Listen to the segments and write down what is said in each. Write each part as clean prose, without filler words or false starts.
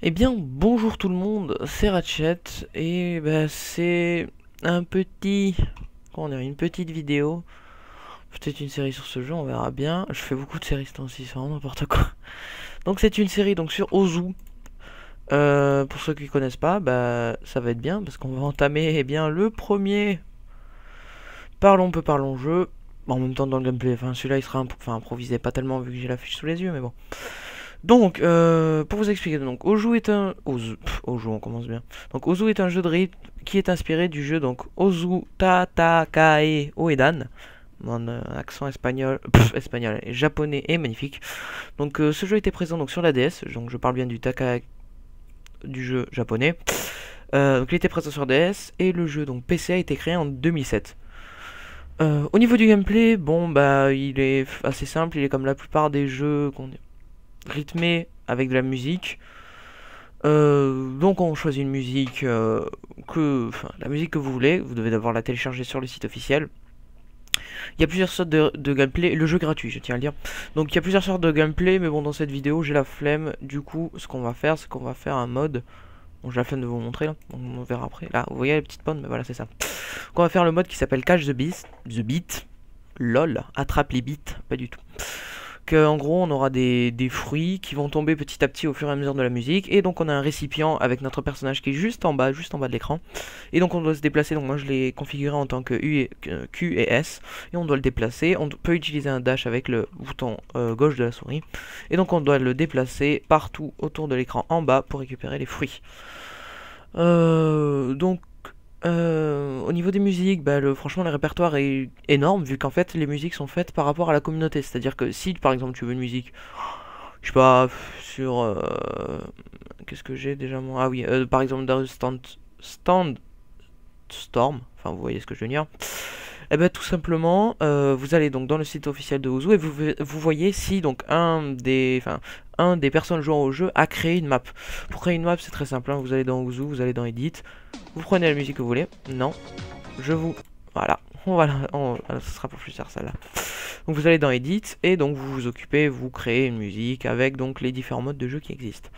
Eh bien, bonjour tout le monde, c'est Ratchet, et bah, c'est un petit... Comment dire, une petite vidéo, peut-être une série sur ce jeu, on verra bien. Je fais beaucoup de séries ce temps-ci, c'est vraiment n'importe quoi. Donc c'est une série donc sur Ozu. Pour ceux qui connaissent pas, bah ça va être bien, parce qu'on va entamer eh bien, le premier Parlons peu, parlons jeu. Bon, en même temps dans le gameplay, enfin celui-là il sera improvisé, pas tellement vu que j'ai la fiche sous les yeux, mais bon. Donc, pour vous expliquer, donc Ozu est un... Ozu, on commence bien. Donc Ozu est un jeu de rythme qui est inspiré du jeu donc Ozu Tatakae Oedan. Mon accent espagnol, espagnol et japonais est magnifique. Donc ce jeu était présent donc sur la DS, donc je parle bien du Taka du jeu japonais. Donc il était présent sur DS et le jeu donc PC a été créé en 2007. Au niveau du gameplay, bon bah il est assez simple, il est comme la plupart des jeux rythmés avec de la musique. Donc on choisit une musique la musique que vous voulez, vous devez d'abord la télécharger sur le site officiel. Il y a plusieurs sortes de gameplay, le jeu est gratuit je tiens à le dire. Donc il y a plusieurs sortes de gameplay, mais bon dans cette vidéo j'ai la flemme, du coup ce qu'on va faire c'est qu'on va faire un mode. Bon j'ai la flemme de vous montrer là, on verra après. Là vous voyez les petites pommes, mais voilà c'est ça. Donc on va faire le mode qui s'appelle Catch the Beat, lol, attrape les beats, pas du tout. En gros on aura des fruits qui vont tomber petit à petit au fur et à mesure de la musique, et donc on a un récipient avec notre personnage qui est juste en bas de l'écran, et donc on doit se déplacer. Donc moi je l'ai configuré en tant que Q et S, et on doit le déplacer. On peut utiliser un dash avec le bouton gauche de la souris, et donc on doit le déplacer partout autour de l'écran en bas pour récupérer les fruits. Au niveau des musiques, bah, franchement le répertoire est énorme, vu qu'en fait les musiques sont faites par rapport à la communauté. C'est-à-dire que si par exemple tu veux une musique, je sais pas, sur... qu'est-ce que j'ai déjà moi? Ah oui, par exemple dans Stand Storm, enfin vous voyez ce que je veux dire. Et bien tout simplement, vous allez donc dans le site officiel de Ozu et vous voyez si donc un des personnes jouant au jeu a créé une map. Pour créer une map c'est très simple, hein, vous allez dans Ozu, vous allez dans Edit, vous prenez la musique que vous voulez. Non, je vous... Voilà, voilà, ce sera pour plus tard celle-là. Donc vous allez dans Edit et donc vous vous occupez, vous créez une musique avec donc les différents modes de jeu qui existent.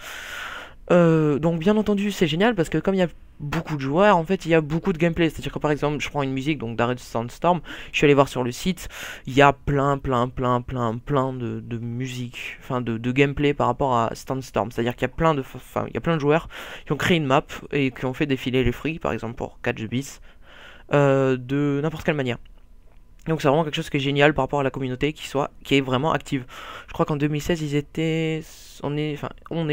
Donc bien entendu c'est génial parce que comme il y a beaucoup de joueurs, en fait il y a beaucoup de gameplay. C'est à dire que par exemple je prends une musique donc d'Arrête Sandstorm, je suis allé voir sur le site, il y a plein de musique, enfin de gameplay par rapport à Sandstorm. C'est à dire qu'il y a plein de joueurs qui ont créé une map et qui ont fait défiler les fruits par exemple pour Catch the Beast de n'importe quelle manière. Donc c'est vraiment quelque chose qui est génial par rapport à la communauté qui est vraiment active. Je crois qu'en 2016 ils étaient... on est,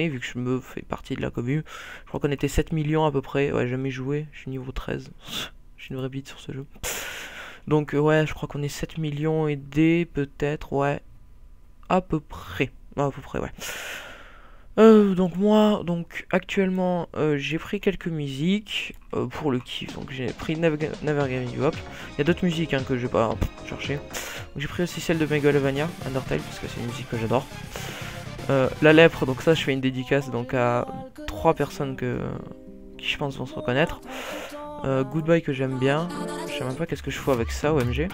vu que je me fais partie de la commune, je crois qu'on était 7 millions à peu près. Ouais, jamais joué, je suis niveau 13. Je suis une vraie bite sur ce jeu. Donc ouais, je crois qu'on est 7 millions et des peut-être, ouais. À peu près. À peu près, ouais. Donc moi, donc actuellement, j'ai pris quelques musiques pour le kiff. Donc j'ai pris Never Giving You Up. Il y a d'autres musiques hein, que je vais pas chercher. J'ai pris aussi celle de Megalovania, Undertale, parce que c'est une musique que j'adore. La lèpre, donc ça je fais une dédicace donc à 3 personnes qui je pense vont se reconnaître. Goodbye que j'aime bien. Je sais même pas qu'est-ce que je fais avec ça, OMG.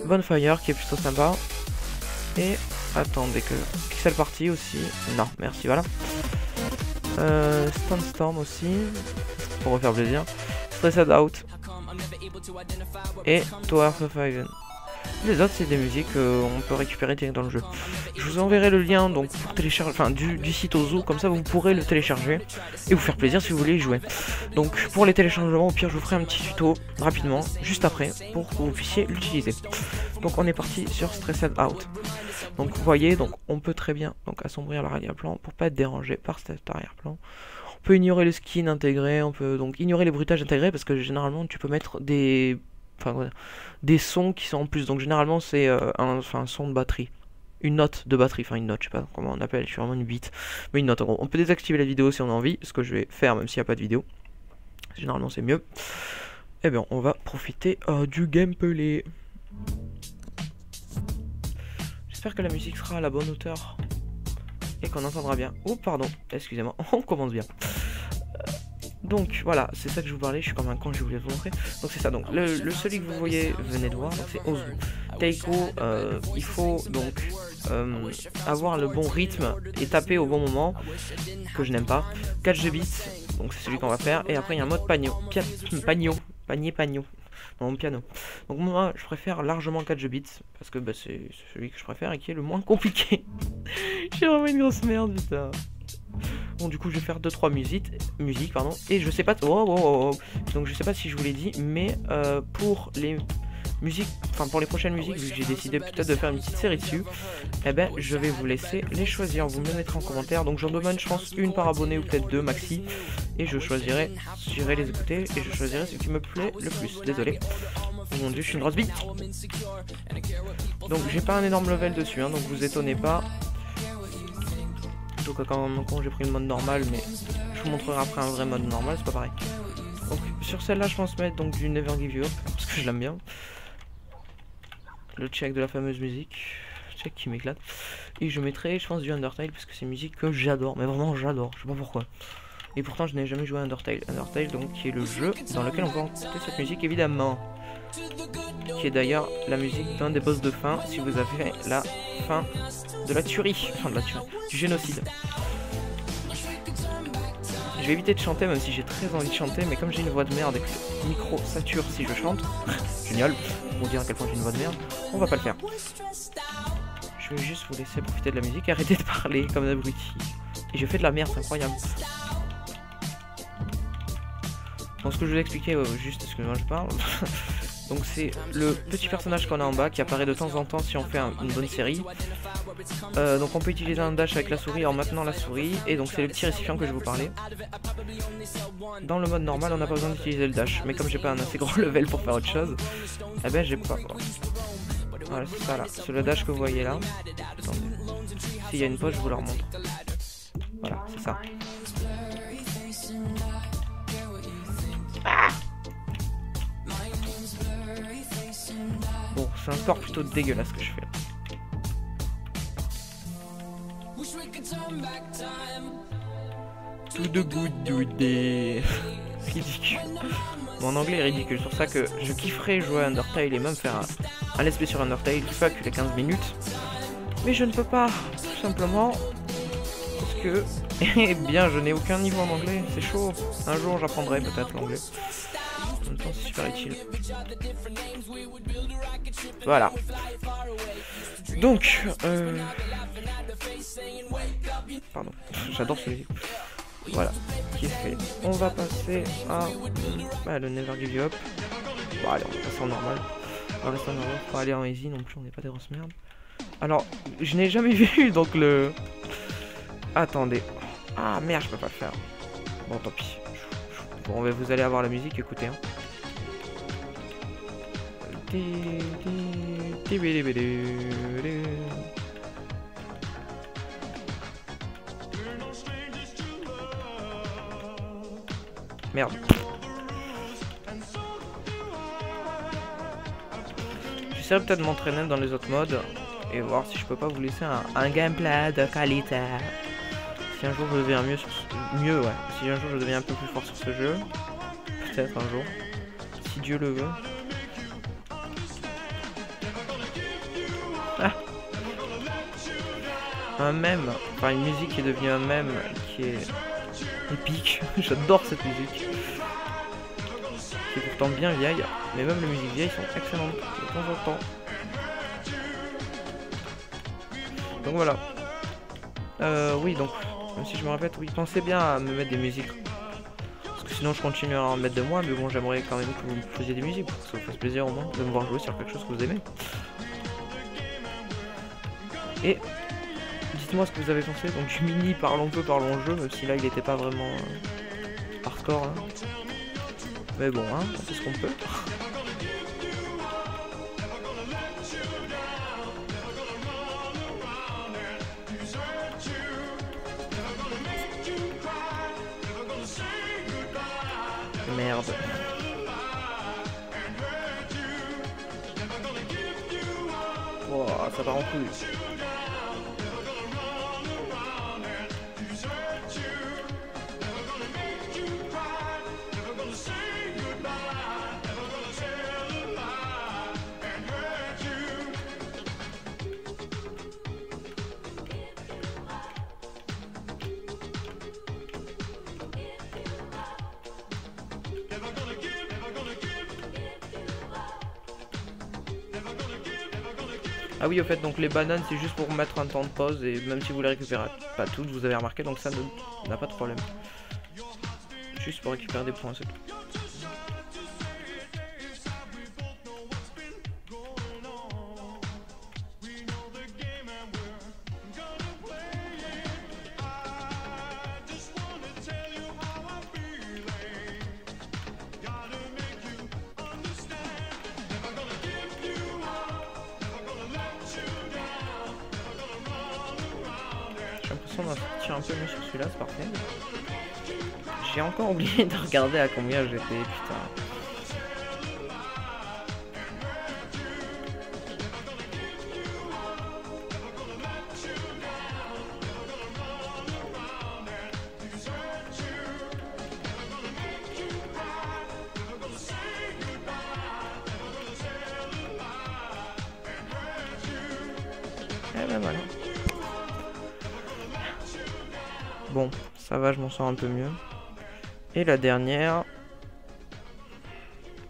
Bonfire qui est plutôt sympa. Et attendez que Pixel Party aussi. Non, merci, voilà. Storm aussi. Pour refaire plaisir. Stressed Out. Et Tower of Heaven. Les autres c'est des musiques qu'on peut récupérer direct dans le jeu. Je vous enverrai le lien donc pour télécharger, enfin du site Ozu, comme ça vous pourrez le télécharger et vous faire plaisir si vous voulez y jouer. Donc pour les téléchargements, au pire je vous ferai un petit tuto rapidement juste après pour que vous puissiez l'utiliser. Donc on est parti sur Stressed Out. Donc vous voyez, donc on peut très bien donc assombrir l'arrière-plan pour pas être dérangé par cet arrière-plan. On peut ignorer le skin intégré, on peut donc ignorer les bruitages intégrés parce que généralement tu peux mettre des sons qui sont en plus. Donc généralement c'est un son de batterie, une note de batterie, enfin une note, je sais pas comment on appelle, je suis vraiment une bite, mais une note en gros. On peut désactiver la vidéo si on a envie, ce que je vais faire même s'il n'y a pas de vidéo. Généralement c'est mieux. Et bien on va profiter du gameplay. J'espère que la musique sera à la bonne hauteur et qu'on entendra bien. Oh pardon, excusez-moi, on commence bien. Donc voilà, c'est ça que je vous parlais, je suis comme un con, je voulais vous montrer. Donc c'est ça, donc le celui que vous voyez, venez de voir, donc c'est Ozu. Taiko, il faut donc avoir le bon rythme et taper au bon moment, que je n'aime pas. 4 bits, donc c'est celui qu'on va faire. Et après il y a un mode pagno, non, piano. Donc moi je préfère largement 4 bits, parce que bah, c'est celui que je préfère et qui est le moins compliqué. J'ai vraiment une grosse merde, putain. Bon, du coup je vais faire 2-3 musiques, pardon. Et je sais pas, donc je sais pas si je vous l'ai dit, mais pour les musiques, enfin pour les prochaines musiques, vu que j'ai décidé peut-être de faire une petite série dessus, eh ben je vais vous laisser les choisir, vous me les mettrez en commentaire. Donc j'en demande je pense une par abonné ou peut-être 2 maxi, et je choisirai, j'irai les écouter et je choisirai ce qui me plaît le plus. Désolé, oh mon dieu, je suis une grosse bite. Donc j'ai pas un énorme level dessus, hein, donc vous étonnez pas. Donc quand j'ai pris le mode normal, mais je vous montrerai après un vrai mode normal, c'est pas pareil. Donc sur celle-là je pense mettre donc du Never Give You Up, parce que je l'aime bien. Le check de la fameuse musique, check qui m'éclate. Et je mettrai je pense du Undertale, parce que c'est une musique que j'adore, mais vraiment j'adore, je sais pas pourquoi. Et pourtant je n'ai jamais joué à Undertale. Undertale donc qui est le jeu dans lequel on peut écouter cette musique évidemment. Qui est d'ailleurs la musique d'un des boss de fin, si vous avez fait la fin de la tuerie, enfin de la tuerie, du génocide. Je vais éviter de chanter même si j'ai très envie de chanter, mais comme j'ai une voix de merde et que le micro sature si je chante, génial, pour dire à quel point j'ai une voix de merde, on va pas le faire. Je vais juste vous laisser profiter de la musique et arrêter de parler comme un abruti. Et je fais de la merde, c'est incroyable. Donc ce que je vais expliquer, juste, excusez-moi je parle. Donc c'est le petit personnage qu'on a en bas qui apparaît de temps en temps si on fait une bonne série. Donc on peut utiliser un dash avec la souris en maintenant la souris. Et donc c'est le petit récipient que je vous parlais. Dans le mode normal on n'a pas besoin d'utiliser le dash. Mais comme j'ai pas un assez gros level pour faire autre chose, eh ben j'ai pas... Voilà c'est ça là, c'est le dash que vous voyez là. S'il y a une pause je vous la remonte. Voilà c'est ça. Ah, bon, c'est un score plutôt dégueulasse que je fais là. To the good do day. Ridicule. Mon anglais est ridicule, c'est pour ça que je kifferais jouer à Undertale et même faire un let's play sur Undertale, fuck les 15 minutes. Mais je ne peux pas, tout simplement, parce que, eh bien, je n'ai aucun niveau en anglais, c'est chaud. Un jour j'apprendrai peut-être l'anglais. En même temps c'est super utile. Voilà. Donc, pardon, j'adore ce musique. Voilà, qui est fait. On va passer à le Never Give You Up. Bon allez, on va passer en normal. On va rester en normal, pas aller en easy non plus, on n'est pas des grosses merdes. Alors, je n'ai jamais vu donc le... Attendez. Ah merde, je peux pas le faire. Bon tant pis. Bon, vous allez avoir la musique, écoutez. Hein. Merde. J'essaierai peut-être de m'entraîner dans les autres modes et voir si je peux pas vous laisser un gameplay de qualité. Si un jour je deviens mieux sur ouais. Si un jour je deviens un peu plus fort sur ce jeu, peut-être un jour, si Dieu le veut. Ah. Un mème, enfin une musique qui est devenue un mème qui est épique. J'adore cette musique. Qui est pourtant bien vieille, mais même les musiques vieilles sont excellentes de temps en temps. Donc voilà. Oui, donc, même si je me répète, oui, pensez bien à me mettre des musiques. Parce que sinon je continue à en mettre de moi, mais bon, j'aimerais quand même que vous me faisiez des musiques pour que ça vous fasse plaisir au moins de me voir jouer sur quelque chose que vous aimez. Et dites-moi ce que vous avez pensé. Donc du mini parlons peu, parlons jeu, même si là il n'était pas vraiment hardcore. Hein. Mais bon, hein, on fait ce qu'on peut. Merde. Oh, ça part en couille. Ah oui, au fait, donc les bananes, c'est juste pour mettre un temps de pause, et même si vous les récupérez pas toutes, vous avez remarqué, donc ça n'a pas de problème. Juste pour récupérer des points, c'est tout. J'ai l'impression d'en sortir un peu mieux sur celui-là, c'est parfait. J'ai encore oublié de regarder à combien j'étais, putain. Et ben voilà. Bon, ça va, je m'en sors un peu mieux. Et la dernière,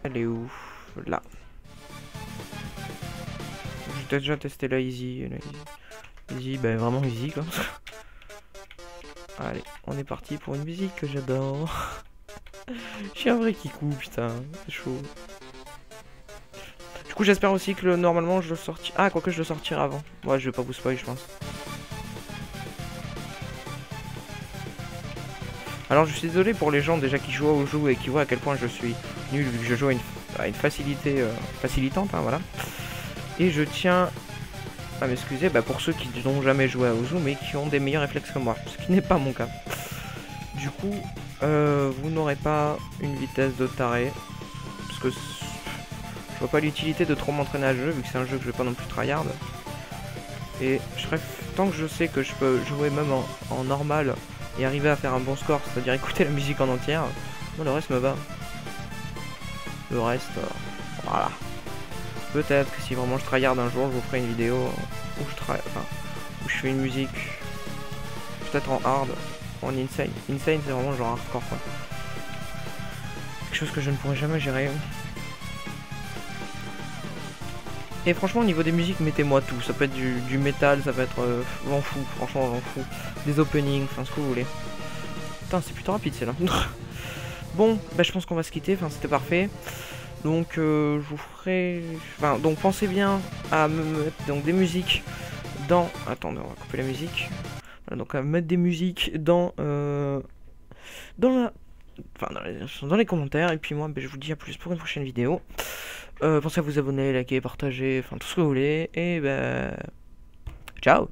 elle est où? Là. J'ai déjà testé la easy. Easy, ben vraiment easy quoi. Allez, on est parti pour une musique que j'adore. J'ai un vrai kikou, putain, c'est chaud. Du coup, j'espère aussi que normalement je le sortirai. Ah, quoique je le sortirai avant. Ouais, je vais pas vous spoil, je pense. Alors, je suis désolé pour les gens déjà qui jouent au jeu et qui voient à quel point je suis nul vu que je joue à une facilité facilitante, hein, voilà. Et je tiens à m'excuser pour ceux qui n'ont jamais joué à Ozu mais qui ont des meilleurs réflexes que moi, ce qui n'est pas mon cas. Du coup, vous n'aurez pas une vitesse de taré, parce que je vois pas l'utilité de trop m'entraîner à ce jeu, vu que c'est un jeu que je vais pas non plus tryhard. Et tant que je sais que je peux jouer même en normal et arriver à faire un bon score, c'est-à-dire écouter la musique en entière, moi, le reste me va. Le reste, voilà. Peut-être que si vraiment je tryhard un jour, je vous ferai une vidéo où où je fais une musique, peut-être en hard, ou en insane. Insane, c'est vraiment genre hardcore quoi. Quelque chose que je ne pourrais jamais gérer. Et franchement, au niveau des musiques, mettez-moi tout. Ça peut être du métal, ça peut être vent fou, franchement vent fou. Des openings, enfin ce que vous voulez. Putain, c'est plutôt rapide c'est là. Bon, je pense qu'on va se quitter, enfin c'était parfait. Donc je vous ferai... Enfin, donc pensez bien à me mettre donc, des musiques dans... Attendez, on va couper la musique. Voilà, donc à mettre des musiques dans dans les commentaires. Et puis moi, je vous dis à plus pour une prochaine vidéo. Pensez à vous abonner, liker, partager, enfin tout ce que vous voulez. Et ciao.